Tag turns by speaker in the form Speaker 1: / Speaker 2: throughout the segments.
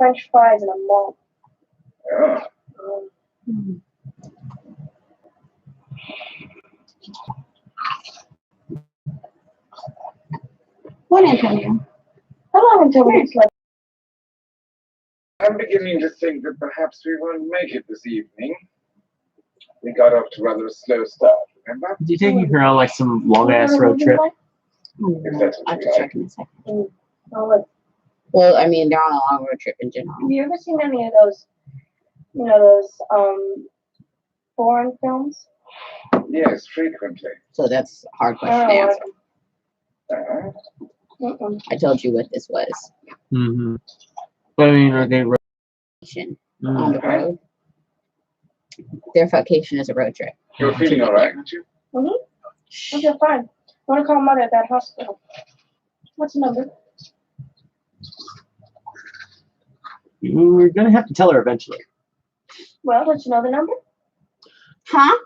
Speaker 1: French fries and a malt.
Speaker 2: Yeah.
Speaker 3: What, Antonio?
Speaker 1: How long until we sleep?
Speaker 2: I'm beginning to think that perhaps we won't make it this evening. We got off to rather a slow start, remember?
Speaker 4: Did you taking her on like some long ass road trip?
Speaker 2: If that's
Speaker 3: I'll
Speaker 2: what
Speaker 3: have
Speaker 2: you
Speaker 3: to check
Speaker 2: like.
Speaker 3: in a second.
Speaker 1: Oh,
Speaker 3: Well, I mean, they're on a long road trip in general.
Speaker 1: have you ever seen any of those, you know, those foreign films?
Speaker 2: Yes, frequently.
Speaker 3: So that's a hard question to
Speaker 1: I don't
Speaker 3: answer.
Speaker 1: like them.
Speaker 3: I told you what this was.
Speaker 4: Mm-hmm. But I mean, are they road?
Speaker 3: On the road. Their vacation is a road trip.
Speaker 2: You're feeling all right, aren't you?
Speaker 1: Okay, fine. I want to call Mother at that hospital. What's the number?
Speaker 4: We're gonna have to tell her eventually.
Speaker 1: Well, let you know the number.
Speaker 3: Huh?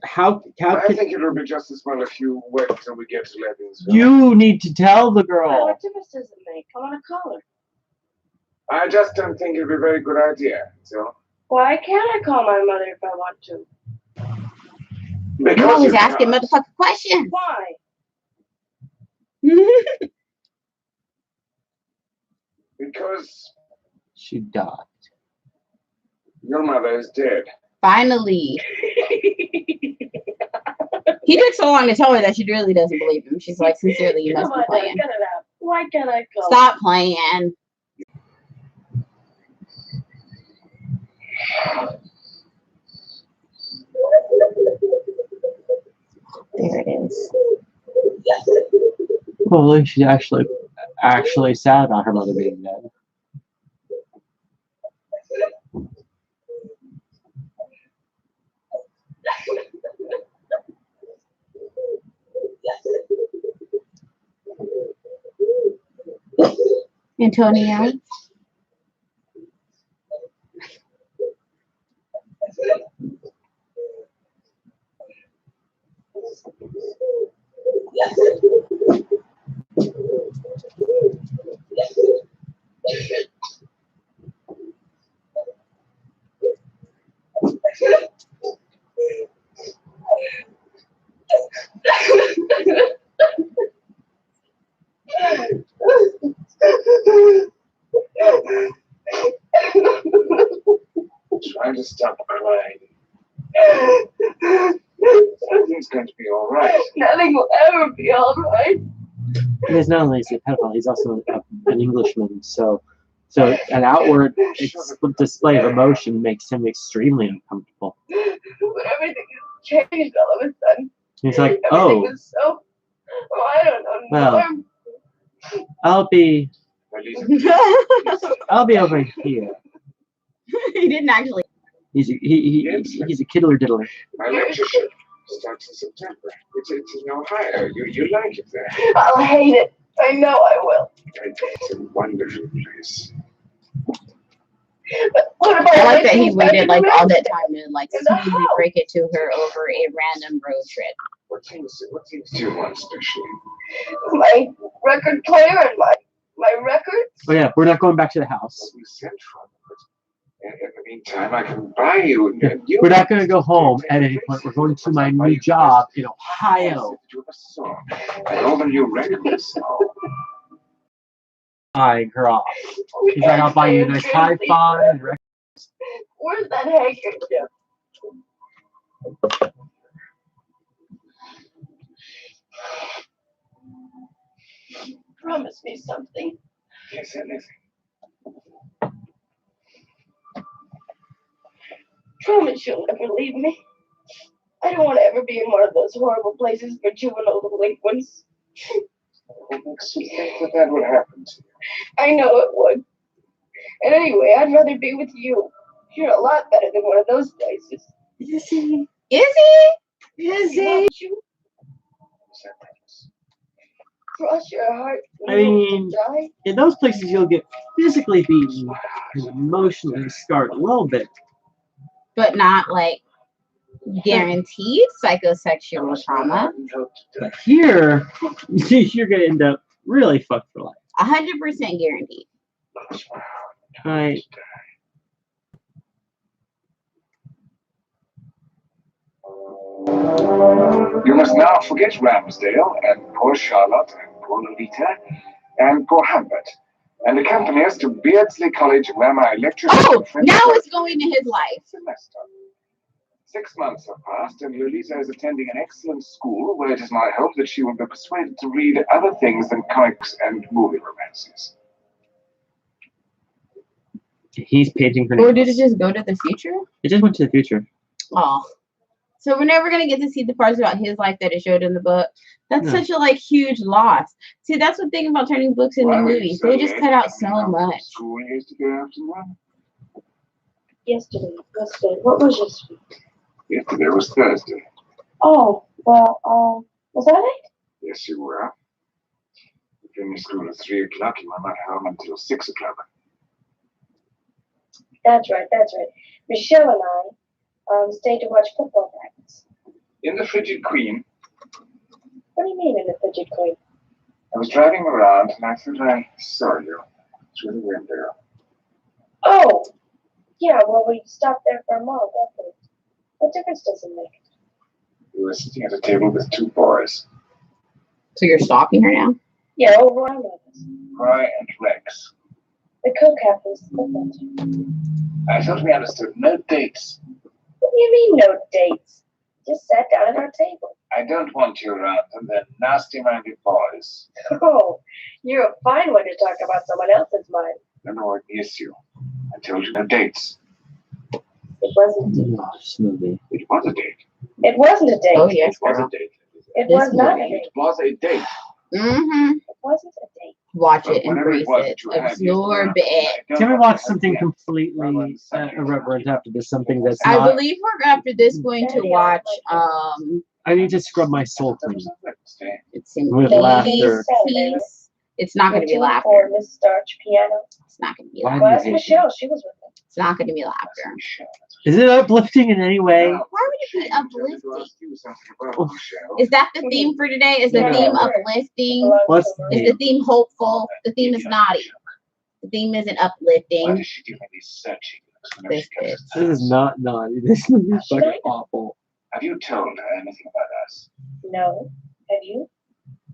Speaker 4: How
Speaker 2: I
Speaker 4: can
Speaker 2: think it would be just as well if you wait until we get to Levingsville.
Speaker 4: you need to tell the girl?
Speaker 1: What difference does it make? I want to call her.
Speaker 2: I just don't think it'd be a very good idea. So.
Speaker 1: Why can't I call my mother if I want to?
Speaker 3: You're always asking motherfucking questions.
Speaker 1: Why?
Speaker 2: Because
Speaker 4: She died.
Speaker 2: your mother is dead.
Speaker 3: Finally. He took so long to tell her that she really doesn't believe him. She's like, sincerely, you must
Speaker 1: Come
Speaker 3: be
Speaker 1: on,
Speaker 3: playing.
Speaker 1: Get it out. Why can't I call?
Speaker 3: Stop playing. There it is.
Speaker 4: Well, at least she actually sad about her mother being dead.
Speaker 3: Antonio.
Speaker 2: Trying to stop crying. Everything's going to be all right.
Speaker 1: Nothing will ever be all right.
Speaker 4: He's not only is he a pedophile, he's also an Englishman. So an outward display of emotion makes him extremely uncomfortable.
Speaker 1: But everything has changed all of a sudden.
Speaker 4: He's like,
Speaker 1: Everything
Speaker 4: oh,
Speaker 1: was so. Oh, I don't know.
Speaker 4: Well. I'll be over here.
Speaker 3: He didn't actually.
Speaker 4: He's a kiddler diddler.
Speaker 2: My lectureship starts in September. It's in Ohio. You like it there.
Speaker 1: I'll hate it. I know I will.
Speaker 2: It's a wonderful place.
Speaker 1: But what about
Speaker 3: I like that he waited like all that time to like smoothly break it to her over a random road trip.
Speaker 2: What things do you want especially?
Speaker 1: My record player and my records.
Speaker 4: Oh yeah, we're not going back to the house.
Speaker 2: We sent for them, but in the meantime, I can buy you.
Speaker 4: We're not going to go home at any point. We're going to my new job in Ohio.
Speaker 2: And all the new records.
Speaker 4: Buying her off. He's like, I'll buy you a nice hi-fi and records.
Speaker 1: Where's that handkerchief? Promise me something.
Speaker 2: Yes, anything.
Speaker 1: Promise you'll never leave me. I don't want to ever be in one of those horrible places for juvenile delinquents.
Speaker 2: What makes you think that would happen to you?
Speaker 1: I know it would. And anyway, I'd rather be with you. You're a lot better than one of those places.
Speaker 3: Is he? Is he? Is he?
Speaker 1: Won't you? Cross your heart.
Speaker 4: I mean,
Speaker 1: die.
Speaker 4: in those places you'll get physically beaten and emotionally scarred a little bit.
Speaker 3: But not like guaranteed psychosexual trauma.
Speaker 4: But here, you're going to end up really fucked for life.
Speaker 3: 100% guaranteed.
Speaker 4: Right.
Speaker 2: You must now forget Ramsdale and poor Charlotte and poor Lolita and poor Humbert and accompany us to Beardsley College where my lecture
Speaker 3: Now it's going to his life.
Speaker 2: Semester. 6 months have passed and Lolita is attending an excellent school where it is my hope that she will be persuaded to read other things than comics and movie romances.
Speaker 4: He's painting her
Speaker 3: Or did it
Speaker 4: nails.
Speaker 3: just go to the future?
Speaker 4: It just went to the future.
Speaker 3: Oh. So we're never gonna get to see the parts about his life that it showed in the book. That's
Speaker 4: No.
Speaker 3: such a huge loss. See, that's the thing about turning books into movies. They just cut out so much.
Speaker 2: School yesterday afternoon.
Speaker 1: Yesterday. What was yesterday?
Speaker 2: Yesterday was Thursday.
Speaker 1: Oh, well, was that it?
Speaker 2: Yes, you were. You finished school at 3 o'clock. You were not home until 6 o'clock.
Speaker 1: That's right. Michelle and I stayed to watch football practice.
Speaker 2: In the Frigid Queen,
Speaker 1: What do you mean in the Frigid Queen?
Speaker 2: I was driving around and I thought I saw you through the window.
Speaker 1: Oh, yeah, well, we stopped there for a moment afterwards. What difference does it make?
Speaker 2: You were sitting at a table with 2 boys,
Speaker 3: So you're stalking her now?
Speaker 1: Yeah, over on us.
Speaker 2: Fry and Rex.
Speaker 1: The co-captain's the football team.
Speaker 2: I thought we understood no dates.
Speaker 1: What do you mean, no dates? Just sat down at our table.
Speaker 2: I don't want you around them. They're nasty-minded boys.
Speaker 1: Oh, you're a fine one to talk about someone else's mind.
Speaker 2: No, the issue. I told you no dates.
Speaker 1: It wasn't a date.
Speaker 4: Oh, this movie.
Speaker 2: It was a date.
Speaker 1: It wasn't a date.
Speaker 3: Oh, yes,
Speaker 2: It was
Speaker 3: girl.
Speaker 2: a date.
Speaker 1: It
Speaker 3: This
Speaker 1: was not a
Speaker 3: movie.
Speaker 1: date.
Speaker 2: It was a date.
Speaker 3: Mm-hmm.
Speaker 1: It wasn't a date.
Speaker 3: Watch
Speaker 2: But
Speaker 3: it,
Speaker 2: whatever
Speaker 3: embrace
Speaker 2: was
Speaker 3: it,
Speaker 2: that you had
Speaker 3: absorb
Speaker 2: yesterday,
Speaker 3: it.
Speaker 2: I don't
Speaker 4: Can we
Speaker 2: want
Speaker 4: watch
Speaker 2: to
Speaker 4: something
Speaker 2: have
Speaker 4: completely irreverent after this? Something that's
Speaker 3: I
Speaker 4: not.
Speaker 3: believe we're after this going to watch
Speaker 4: I need to scrub my soul clean.
Speaker 3: it's in
Speaker 4: With
Speaker 3: peace.
Speaker 4: laughter.
Speaker 3: Peace. It's not gonna be
Speaker 1: Or
Speaker 3: laughter.
Speaker 1: Miss Starch piano.
Speaker 3: It's not gonna be
Speaker 4: Why
Speaker 3: laughter.
Speaker 1: Well,
Speaker 4: do
Speaker 1: that's
Speaker 4: you hate
Speaker 1: Michelle. She was with them.
Speaker 3: It's not gonna be laughter.
Speaker 4: Is it uplifting in any way?
Speaker 3: Why would it be uplifting? Is that the theme for today? Is the
Speaker 4: Yeah.
Speaker 3: theme uplifting?
Speaker 4: What's
Speaker 3: Is the theme hopeful? The theme is naughty. The theme isn't
Speaker 2: Why
Speaker 3: uplifting.
Speaker 2: does she give me these searching looks whenever
Speaker 3: This
Speaker 2: she comes
Speaker 3: bitch.
Speaker 2: to
Speaker 4: This is
Speaker 2: us?
Speaker 4: not naughty. This is fucking awful.
Speaker 2: Have you told her anything about us?
Speaker 1: No. Have you?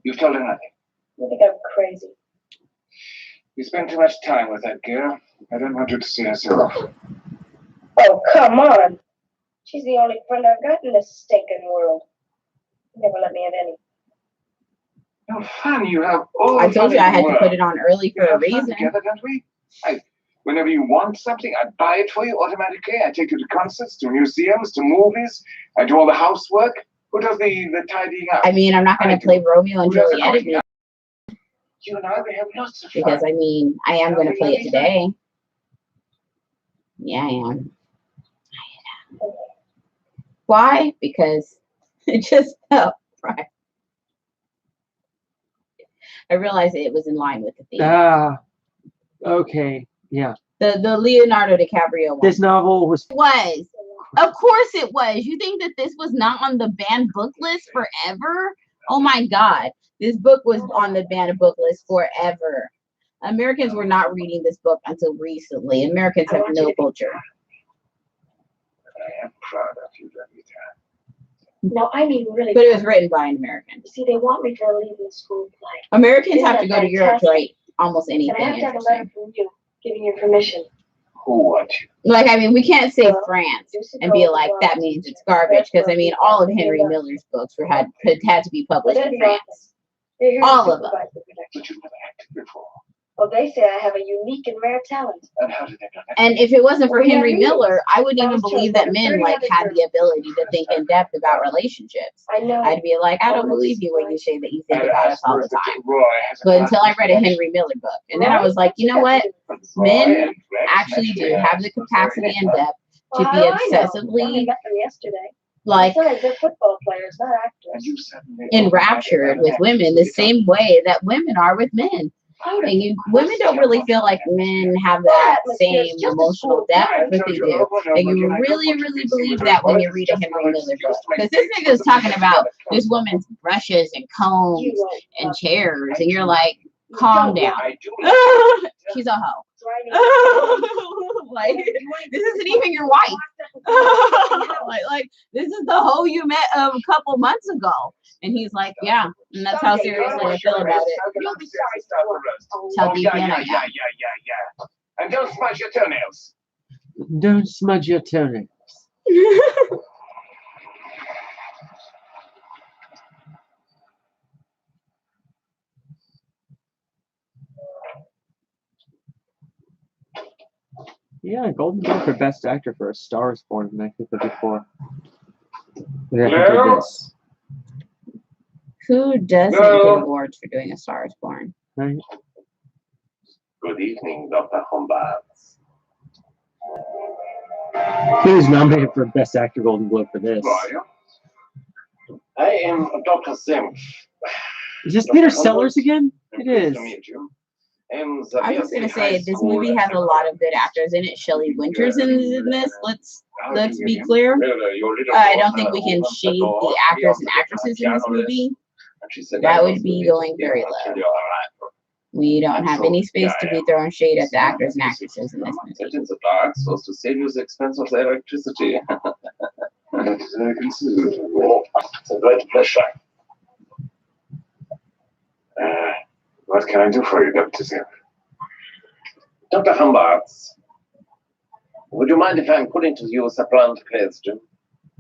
Speaker 2: You've told her nothing.
Speaker 1: You think I'm crazy?
Speaker 2: You spend too much time with that girl. I don't want you to see her so often.
Speaker 1: Oh, come on. She's the only friend I've got in this stinking world. You never let me have any.
Speaker 2: No fun. You have all
Speaker 3: I
Speaker 2: the
Speaker 3: told
Speaker 2: fun
Speaker 3: you
Speaker 2: in
Speaker 3: I
Speaker 2: the
Speaker 3: had to
Speaker 2: world.
Speaker 3: put it on early for
Speaker 2: We
Speaker 3: a
Speaker 2: have fun
Speaker 3: reason.
Speaker 2: together, don't we? Whenever you want something, I buy it for you automatically. I take you to concerts, to museums, to movies. I do all the housework. Who does the tidying up?
Speaker 3: I mean, I'm not gonna play Romeo and
Speaker 2: Who does the
Speaker 3: Juliet
Speaker 2: cooking? You and I, we have lots of fun.
Speaker 3: because I mean I am gonna play it today. Yeah, I am. Why? Because it just felt right. I realized it was in line with the theme.
Speaker 4: Okay. Yeah.
Speaker 3: The Leonardo DiCaprio one.
Speaker 4: This novel was.
Speaker 3: Was. Of course it was. You think that this was not on the banned book list forever? Oh my God. This book was on the banned book list forever. Americans were not reading this book until recently. Americans have no culture.
Speaker 2: I am proud of you, Lolita.
Speaker 1: No, I mean really.
Speaker 3: But it was written by an American.
Speaker 1: See, they want me to leave the school play.
Speaker 3: Americans have to go to Europe to write almost
Speaker 1: And
Speaker 3: anything
Speaker 1: I have to have a
Speaker 3: interesting.
Speaker 1: letter from you giving you permission.
Speaker 2: Who wants you?
Speaker 3: Like, I mean, we can't say
Speaker 1: Well,
Speaker 3: France and be like, that means it's garbage. Because, I mean, all of Henry Miller's books had to be published in France. All of them.
Speaker 2: But you've never acted before.
Speaker 1: Well, they say I have a unique and rare talent.
Speaker 2: And how did they know that?
Speaker 3: And if it wasn't for
Speaker 1: Well, yeah,
Speaker 3: Henry
Speaker 1: really.
Speaker 3: Miller, I wouldn't even
Speaker 1: That was
Speaker 3: believe
Speaker 1: true.
Speaker 3: that men like had the ability to think in depth about relationships.
Speaker 1: I know.
Speaker 3: I'd be like, I don't believe you when you say that you think
Speaker 2: And
Speaker 3: about
Speaker 2: I
Speaker 3: us all the
Speaker 2: suppose that
Speaker 3: time.
Speaker 2: Roy has a
Speaker 3: But until I read a
Speaker 2: connection.
Speaker 3: Henry Miller book, and then I was like, you know what?
Speaker 2: Roy
Speaker 3: Men
Speaker 2: and Rex
Speaker 3: actually do
Speaker 2: naturally
Speaker 3: have the capacity and depth to
Speaker 1: Well,
Speaker 3: be
Speaker 1: how do I know? I
Speaker 3: obsessively
Speaker 1: only met them yesterday.
Speaker 3: like
Speaker 1: Besides, they're football players, not
Speaker 2: And
Speaker 1: actors.
Speaker 2: you suddenly
Speaker 3: enraptured with women the same way that women are with men. And women don't really feel like men have that same emotional depth, but they do. And you really, really believe that when you read a Henry Miller book. Because this nigga is talking about this woman's brushes and combs
Speaker 1: You won't.
Speaker 3: and chairs, and you're like, calm down.
Speaker 2: I do.
Speaker 3: She's a hoe. Like, this isn't even your wife. like this is the hoe you met a couple months ago. And he's like, yeah, and that's how seriously I feel about it.
Speaker 1: You'll be sorry for it.
Speaker 3: Tell
Speaker 2: Oh,
Speaker 3: me
Speaker 2: yeah.
Speaker 3: again.
Speaker 2: And don't smudge your toenails.
Speaker 4: Don't smudge your toenails. Yeah, Golden Globe for Best Actor for A Star Is Born in 1954. We have to do this.
Speaker 3: Who doesn't get awards for doing A Star Is Born?
Speaker 4: Right?
Speaker 2: Good evening, Dr. Humbert.
Speaker 4: He was nominated for Best Actor Golden Globe for this.
Speaker 2: I am Dr. Senf.
Speaker 4: Is this Peter Sellers again? It is.
Speaker 3: I was going to say, this movie has a lot of good actors in it. Shelley Winters is in this. Let's be clear. I don't think we can shade the actors and actresses in this movie. That would be going very low. We don't have any space to be throwing shade at the actors and actresses in this movie.
Speaker 2: Captains of Arts was to save you the expense of the electricity. It's a great pleasure. What can I do for you, Dr. Senf? Dr. Humbert, would you mind if I'm putting to you a blunt question?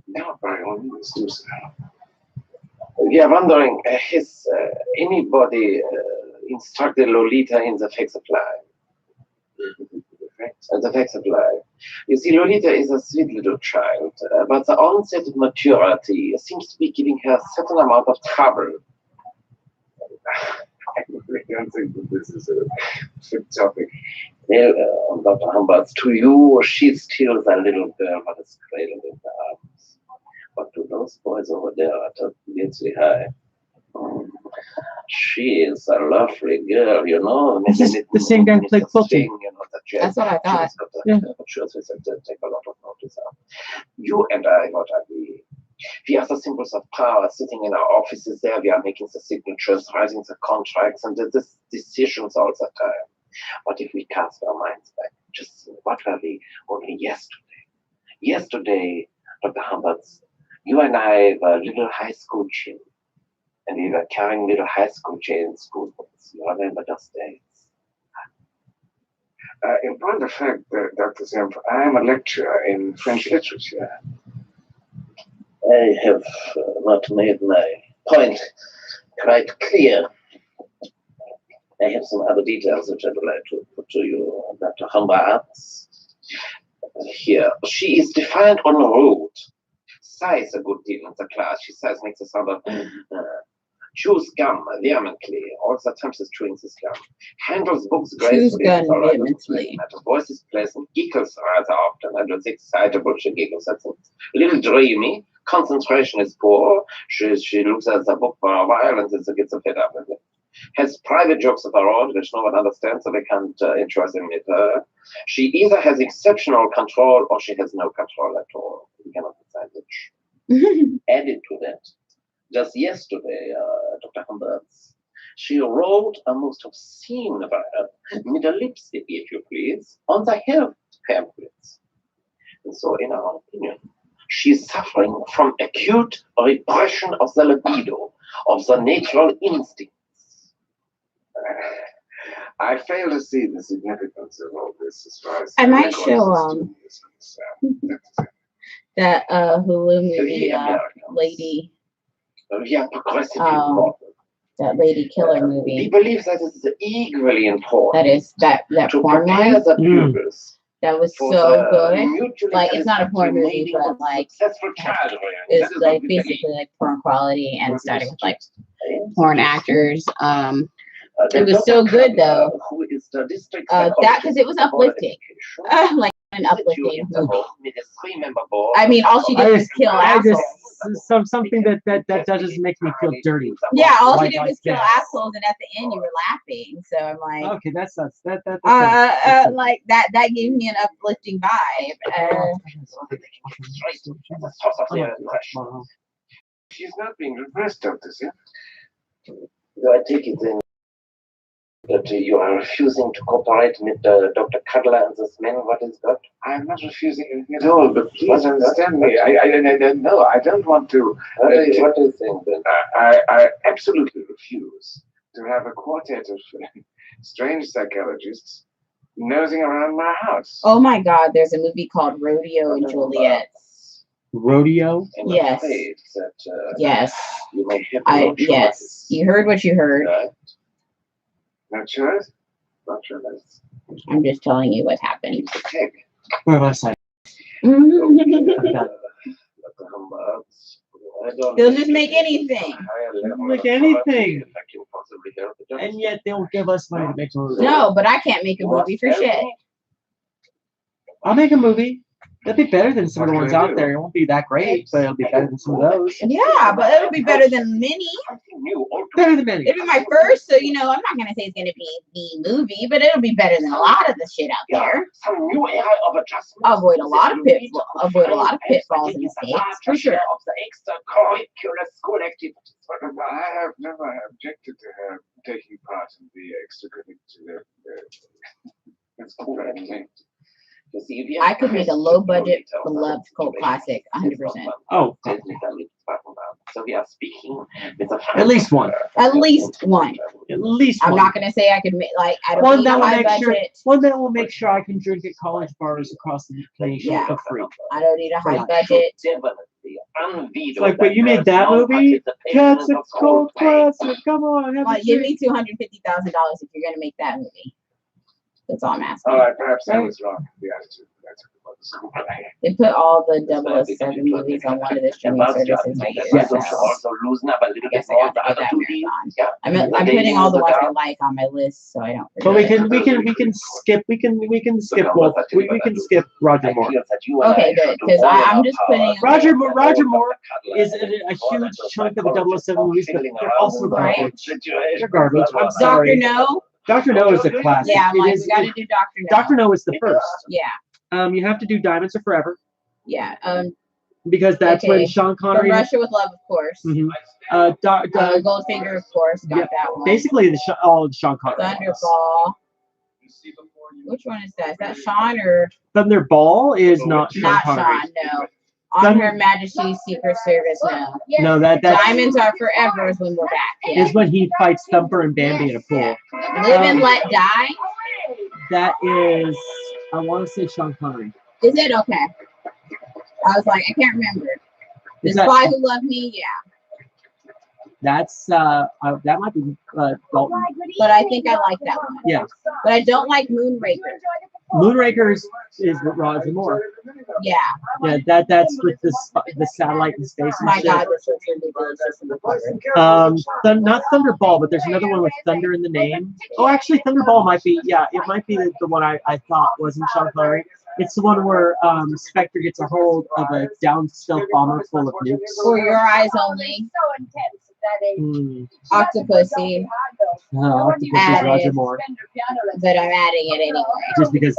Speaker 2: No, by all means, do so. We are wondering, has anybody instructed Lolita in the facts of life? The facts of life. You see, Lolita is a sweet little child, but the onset of maturity seems to be giving her a certain amount of trouble. I really don't think that this is a fit topic. Well, Dr. Humbert, to you, she still the little girl that is cradled in the arms. But to those boys over there at Gainesville High, she is a lovely girl, you know.
Speaker 4: This is the same guy who played Quilty.
Speaker 3: That's what I thought.
Speaker 4: Yeah.
Speaker 2: Take a lot of notice of. You and I got agree. We are the symbols of power sitting in our offices there. We are making the signatures, writing the contracts, and the decisions all the time. But if we cast our minds back, just what were we only yesterday? Yesterday, Dr. Humbert, you and I were little high school children, and we were carrying little high school chains, school books. You remember those days? In point of fact, Dr. Senf, I am a lecturer in French literature. I have not made my point quite clear. I have some other details which I would like to put to you, Dr. Humbert. Here, she is defined on the road. Sighs a good deal in the class. She says, makes a sound of chews gum vehemently. All the time she's chewing this gum. Handles books gracefully.
Speaker 3: Chews gum vehemently.
Speaker 2: Her voice is pleasant. Giggles rather often. And with excitable, she giggles. That's a little dreamy. Concentration is poor. She looks at the book for a while and then gets fed up with it. Has private jokes of her own, which no one understands, so they can't enjoy them with her. She either has exceptional control or she has no control at all. We cannot decide which. Added to that, just yesterday, Dr. Humbert, she wrote a most obscene word, with a lipstick, if you please, on the health pamphlets. And so, in our opinion, she's suffering from acute repression of the libido, of the natural instincts. I fail to see the significance of all this as far as
Speaker 3: I might show that Hulu movie lady.
Speaker 2: Progressive
Speaker 3: That lady killer
Speaker 2: He
Speaker 3: movie.
Speaker 2: believes that it's equally important.
Speaker 3: That is that
Speaker 2: to
Speaker 3: porn
Speaker 2: prepare
Speaker 3: one.
Speaker 2: the pupils
Speaker 3: That was
Speaker 2: for
Speaker 3: so
Speaker 2: the
Speaker 3: good.
Speaker 2: mutually
Speaker 3: Like, it's not a porn movie,
Speaker 2: mating
Speaker 3: but
Speaker 2: of
Speaker 3: like
Speaker 2: successful childhood.
Speaker 3: it's
Speaker 2: That is
Speaker 3: like
Speaker 2: what we believe.
Speaker 3: basically like porn quality and starting with like porn actors.
Speaker 2: The
Speaker 3: It was so good though.
Speaker 2: Who is the district
Speaker 3: That because it was uplifting. Like an uplifting movie. I mean, all she did was kill assholes.
Speaker 4: Something that just makes me feel dirty.
Speaker 3: Yeah, all she did
Speaker 4: Like
Speaker 3: was kill
Speaker 4: this.
Speaker 3: assholes, and at the end you were laughing. So I'm like,
Speaker 4: Okay, that's
Speaker 3: like that gave me an uplifting vibe.
Speaker 2: She's not being repressed, Dr. Senf. Do I take it then That you are refusing to cooperate with Dr. Cuddler and this man. What is that?
Speaker 5: I'm not refusing anything at all, but please understand me. No, I don't want to.
Speaker 2: What do you think then?
Speaker 5: I absolutely refuse to have a quartet of strange psychologists nosing around my house.
Speaker 3: Oh my God, there's a movie called Rodeo and Juliet.
Speaker 4: Rodeo?
Speaker 2: I'm
Speaker 3: Yes.
Speaker 2: afraid that
Speaker 3: Yes.
Speaker 2: you may have no
Speaker 3: Yes.
Speaker 2: choice.
Speaker 3: You heard what you heard.
Speaker 5: No choice? Not sure that's
Speaker 3: I'm just telling you what happened.
Speaker 2: Okay.
Speaker 4: Where was I?
Speaker 3: They'll just make anything.
Speaker 4: Make anything. And yet they won't give us money to make a movie.
Speaker 3: No, but I can't make a movie for shit.
Speaker 4: I'll make a movie. It'll be better than some of the ones out there. It won't be that great, but it'll be better than some of those.
Speaker 3: Yeah, but it'll be better than many.
Speaker 4: Better than many.
Speaker 3: It'll be my first, so I'm not gonna say it's gonna be the movie, but it'll be better than a lot of the shit out there. I'll avoid a lot of pitfalls and mistakes for sure.
Speaker 5: I have never objected to her taking part in the extracurricular activity.
Speaker 3: I could make a low-budget, beloved cult classic, 100%.
Speaker 4: Oh,
Speaker 2: so we are speaking with a
Speaker 4: at least one.
Speaker 3: At least one.
Speaker 4: At least
Speaker 3: I'm
Speaker 4: one.
Speaker 3: not gonna say I could make I don't
Speaker 4: One
Speaker 3: need
Speaker 4: that
Speaker 3: a
Speaker 4: will
Speaker 3: high
Speaker 4: make sure.
Speaker 3: budget.
Speaker 4: One that will make sure I can drink at college bars across the nation
Speaker 3: Yeah.
Speaker 4: for free.
Speaker 3: I don't need a high budget.
Speaker 4: It's like, but you made that movie? That's a cult classic. Come on, have a
Speaker 3: Give
Speaker 4: drink.
Speaker 3: me $250,000 if you're gonna make that movie. That's all I'm asking.
Speaker 5: All right, perhaps I was wrong in the attitude. That's about the school play.
Speaker 3: They put all the 007 movies on one of the streaming services.
Speaker 4: Yes.
Speaker 2: also loosen up a little
Speaker 3: Guess
Speaker 2: bit
Speaker 3: I
Speaker 2: more
Speaker 3: got
Speaker 2: the
Speaker 3: to get
Speaker 2: other
Speaker 3: that
Speaker 2: two
Speaker 3: marathon.
Speaker 2: deals. Yeah.
Speaker 3: I'm putting all the ones I like on my list, so I don't.
Speaker 4: But we
Speaker 3: forget.
Speaker 4: can skip Well, we can skip Roger Moore.
Speaker 3: Okay, good, because I'm just putting.
Speaker 4: Roger Moore is a huge chunk of the 007 movies, but they're also garbage. They're garbage. I'm
Speaker 3: Doctor
Speaker 4: sorry.
Speaker 3: No.
Speaker 4: Dr. No is a classic.
Speaker 3: Yeah, I'm
Speaker 4: It
Speaker 3: like,
Speaker 4: is-
Speaker 3: we gotta do Doctor No.
Speaker 4: Dr. No is the first.
Speaker 3: Yeah,
Speaker 4: You have to do Diamonds Are Forever
Speaker 3: yeah.
Speaker 4: because that's when
Speaker 3: Okay.
Speaker 4: Sean
Speaker 3: From
Speaker 4: Connery.
Speaker 3: Russia with Love, of course.
Speaker 4: Mhm.
Speaker 3: Goldfinger, of course, got that one.
Speaker 4: Basically, all of Sean Connery.
Speaker 3: Thunderball. Which one is that? Is that Sean or
Speaker 4: Thunderball is not Sean
Speaker 3: not
Speaker 4: Connery.
Speaker 3: Sean? No. On Her Majesty's Secret Service. No.
Speaker 4: No, that's
Speaker 3: Diamonds Are Forever is when we're back. Yeah.
Speaker 4: is when he fights Thumper and Bambi in a pool.
Speaker 3: Live and Let Die.
Speaker 4: That is, I want to say Sean Connery.
Speaker 3: Is it okay? I was like, I can't remember. The
Speaker 4: Is that-
Speaker 3: Spy Who Loved Me. Yeah.
Speaker 4: That's that might be Dalton.
Speaker 3: But I think I like that one.
Speaker 4: Yeah.
Speaker 3: But I don't like Moonraker.
Speaker 4: Moonraker is with Roger Moore.
Speaker 3: Yeah.
Speaker 4: Yeah, that's with the satellite in space and
Speaker 3: My
Speaker 4: shit.
Speaker 3: God, this looks ridiculous. Just in the cover.
Speaker 4: Not Thunderball, but there's another one with Thunder in the name. Oh, actually, Thunderball might be. Yeah, it might be the one I thought wasn't Sean Connery. It's the one where Spectre gets a hold of a down stealth bomber full of nukes.
Speaker 3: For Your Eyes Only. Octopussy.
Speaker 4: Octopus is Roger Moore.
Speaker 3: But I'm adding it anyway.
Speaker 4: Just because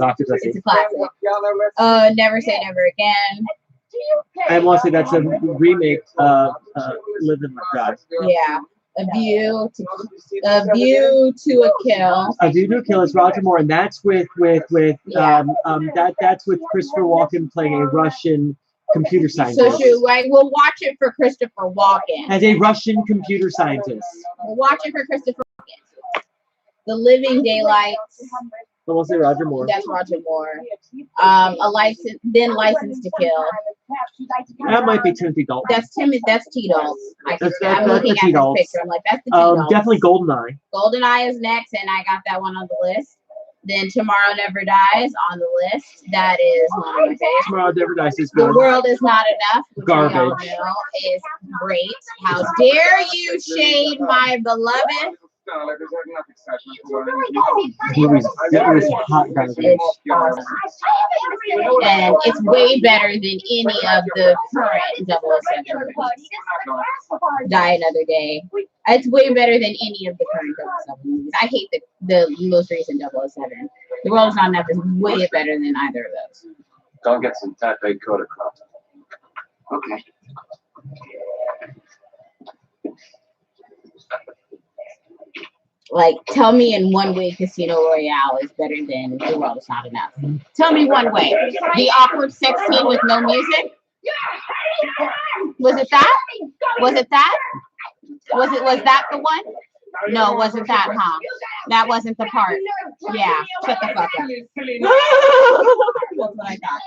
Speaker 4: Octopus.
Speaker 3: It's a classic. Never Say Never Again.
Speaker 4: I want to say that's a remake of Live and Let Die.
Speaker 3: Yeah. A View to a Kill.
Speaker 4: A View to a Kill is Roger Moore, and that's with that's with Christopher Walken playing a Russian computer scientist.
Speaker 3: So we'll watch it for Christopher Walken.
Speaker 4: As a Russian computer scientist.
Speaker 3: We'll watch it for Christopher Walken. The Living Daylights.
Speaker 4: So we'll say Roger Moore.
Speaker 3: That's Roger Moore. License to Kill.
Speaker 4: That might be Timothy Dalton.
Speaker 3: That's T-Dolls. I'm
Speaker 4: That's
Speaker 3: looking
Speaker 4: the
Speaker 3: at this
Speaker 4: T-Dolls.
Speaker 3: picture. I'm like, that's the T-Dolls.
Speaker 4: Definitely GoldenEye.
Speaker 3: GoldenEye is next, and I got that one on the list. Then Tomorrow Never Dies on the list. That is one of my favorites.
Speaker 4: Tomorrow Never Dies is
Speaker 3: The
Speaker 4: good.
Speaker 3: World Is Not Enough, which
Speaker 4: Garbage.
Speaker 3: we all know is great. How dare you shade my beloved?
Speaker 4: That was hot garbage.
Speaker 3: It's awesome. And it's way better than any of the current 007 movies. Die Another Day. It's way better than any of the current 007 movies. I hate the most recent 007. The World Is Not Enough is way better than either of those.
Speaker 5: Go get some Taipei Kodachrome.
Speaker 2: Okay.
Speaker 3: Like, tell me in one way Casino Royale is better than The World Is Not Enough. Tell me one way. The awkward sex scene with no music? Was it that? Was it that? Was that the one? No, it wasn't that, huh? That wasn't the part. Yeah, shut the fuck up. That's what I thought.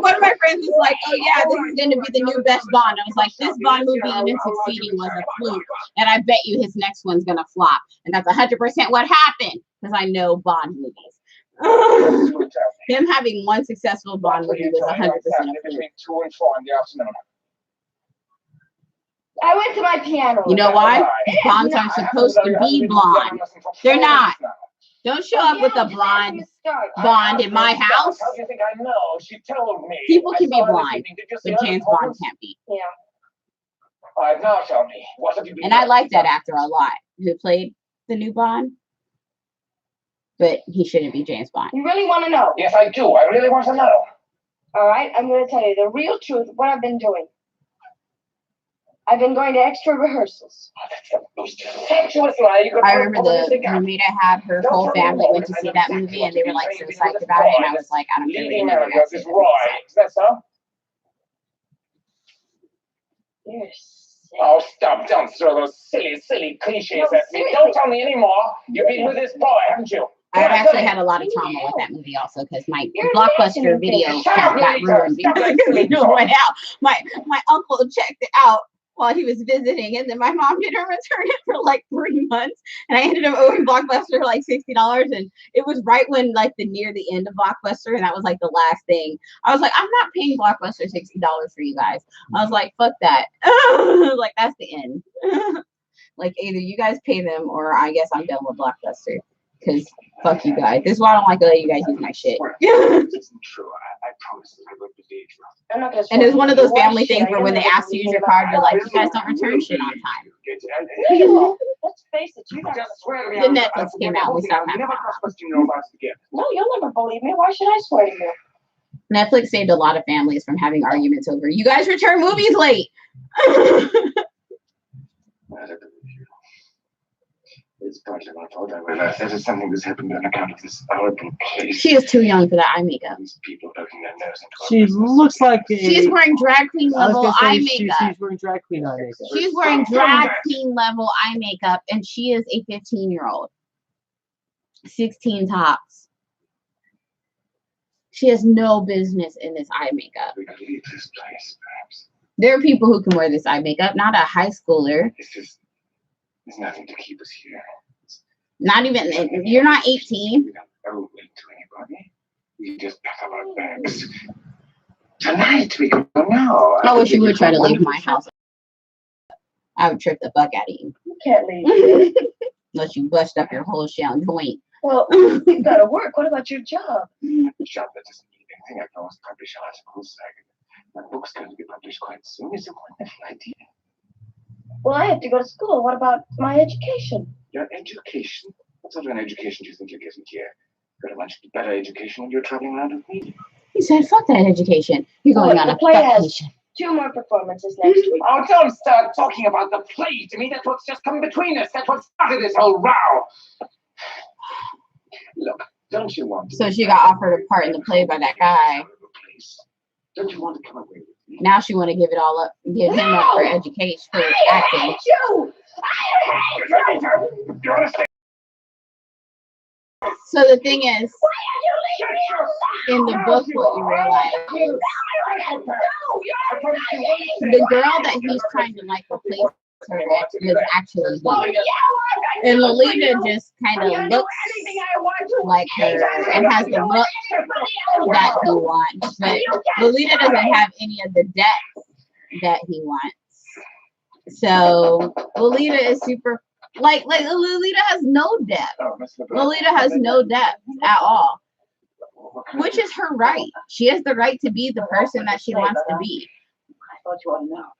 Speaker 3: One of my friends was like, "Oh yeah, this is going to be the new best Bond." I was like, "This Bond movie, even succeeding, was a fluke, and I bet you his next one's going to flop." And that's 100% what happened because I know Bond movies. Him having one successful Bond movie was 100% a fluke.
Speaker 1: I went to my piano.
Speaker 3: You know why? Bonds aren't supposed to be blonde. They're not. Don't show up with a blonde Bond in my house.
Speaker 5: How do you think I know? She told me.
Speaker 3: People can be blonde, but James Bond can't be.
Speaker 1: Yeah.
Speaker 5: All right, now tell me, what have you been
Speaker 3: And I like that actor a lot who played the new Bond, but he shouldn't be James Bond.
Speaker 1: You really want to know?
Speaker 5: Yes, I do. I really want to know.
Speaker 1: All right, I'm going to tell you the real truth of what I've been doing. I've been going to extra rehearsals.
Speaker 5: Oh, that's the most fatuous lie you could
Speaker 3: I remember the roommate I had, her whole family went to see that movie, and they were like so psyched about it, and I was like, I don't care what anyone else says.
Speaker 5: Is that so?
Speaker 1: You're sick.
Speaker 5: Oh, stop. Don't throw those silly cliches at me. Don't tell me anymore. You've been with this boy, haven't you?
Speaker 3: I've actually had a lot of trauma with that movie also because my Blockbuster video account got ruined because the video went out. My uncle checked it out while he was visiting, and then my mom didn't return it for like 3 months, and I ended up owing Blockbuster for like $60, and it was right when like near the end of Blockbuster, and that was like the last thing. I was like, I'm not paying Blockbuster $60 for you guys. I was like, fuck that. Like, that's the end. Like, either you guys pay them, or I guess I'm done with Blockbuster. Because fuck you guys. This is why I don't like to let you guys use my shit.
Speaker 5: This isn't true. I promise I won't be dangerous.
Speaker 1: I'm not gonna.
Speaker 3: And it's one of those family things where when they ask to use your card, you're like, you guys don't return shit on time.
Speaker 1: Let's face it, you guys.
Speaker 5: Just swear to me.
Speaker 3: The Netflix came out, we stopped having
Speaker 5: never question your about it again.
Speaker 1: No, you'll never believe me. Why should I swear to you?
Speaker 3: Netflix saved a lot of families from having arguments over, you guys return movies late.
Speaker 5: It's partly my fault. I realize that is something that's happened on account of this horrible case.
Speaker 3: She is too young for that eye makeup.
Speaker 5: These people poking their nose into our
Speaker 4: She
Speaker 5: business.
Speaker 4: looks like a.
Speaker 3: She's wearing drag queen
Speaker 4: I was
Speaker 3: level
Speaker 4: gonna say
Speaker 3: eye
Speaker 4: she's
Speaker 3: makeup.
Speaker 4: wearing drag queen eye makeup.
Speaker 3: She's wearing drag queen level eye makeup, and she is a 15-year-old. 16 tops. She has no business in this eye makeup.
Speaker 5: We could leave this place, perhaps.
Speaker 3: There are people who can wear this eye makeup, not a high schooler.
Speaker 5: There's nothing to keep us here.
Speaker 3: Not even, you're not 18.
Speaker 5: We don't owe it to anybody. We just pack up our bags. Tonight we go now.
Speaker 3: I wish you would try to leave my house. I would trip the fuck out of you.
Speaker 1: You can't leave.
Speaker 3: Unless you bust up your whole shell joint.
Speaker 1: Well, you've got to work. What about your job?
Speaker 5: A job that doesn't need anything. I can always publish articles. My book's going to be published quite soon. It's a wonderful idea.
Speaker 1: Well, I have to go to school. What about my education?
Speaker 5: Your education? What sort of an education do you think you're getting here? Got a much better education when you're traveling around with me.
Speaker 3: He said, fuck that education. You're going on a
Speaker 1: play has
Speaker 3: vacation.
Speaker 1: 2 more performances next week.
Speaker 5: Oh, don't start talking about the play to me. That's what's just come between us. That's what started this whole row. Look, don't you want to...
Speaker 3: So she got offered a part in the play by that guy.
Speaker 5: Don't you want to come away with me?
Speaker 3: Now she want to give it all up, give him up for education, for acting.
Speaker 1: I hate you! I hate you!
Speaker 5: You understand?
Speaker 3: So the thing is, in the book, what you realize is the girl that he's trying to like replace her with was actually he. And Lolita just kind of looks like her and has the look that he wants. But Lolita doesn't have any of the depth that he wants. So Lolita is super, like Lolita has no depth. Lolita has no depth at all. Which is her right. She has the right to be the person that she wants to be.
Speaker 1: I thought you ought to know.